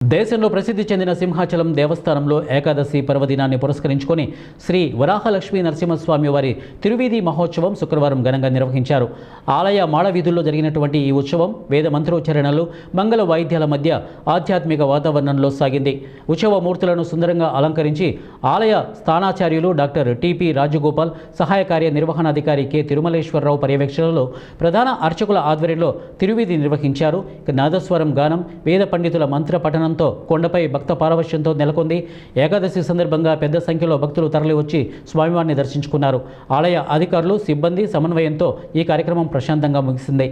దేశంలో ప్రసిద్ధి చెందిన సింహాచలం దేవస్థానంలో ఏకాదశి పర్వదినాన్ని పురస్కరించుకొని శ్రీ వరాహలక్ష్మీ నరసింహస్వామి వారి తిరువీధి మహోత్సవం శుక్రవారం ఘనంగా నిర్వహించారు. ఆలయ మాళ వీధుల్లో జరిగినటువంటి ఈ ఉత్సవం వేద మంత్రోచ్చరణలు, మంగళ వాయిద్యాల మధ్య ఆధ్యాత్మిక వాతావరణంలో సాగింది. ఉత్సవ మూర్తులను సుందరంగా అలంకరించి ఆలయ స్థానాచార్యులు డాక్టర్ టిపి రాజగోపాల్, సహాయ కార్యనిర్వహణాధికారి కె తిరుమలేశ్వరరావు పర్యవేక్షణలో ప్రధాన అర్చకుల ఆధ్వర్యంలో తిరువీధి నిర్వహించారు. నాదస్వరం గానం, వేద పండితుల మంత్ర పఠనం కొండపై భక్త పారవశ్యంతో నెలకొంది. ఏకాదశి సందర్భంగా పెద్ద సంఖ్యలో భక్తులు తరలివచ్చి స్వామివారిని దర్శించుకున్నారు. ఆలయ అధికారులు, సిబ్బంది సమన్వయంతో ఈ కార్యక్రమం ప్రశాంతంగా ముగిసింది.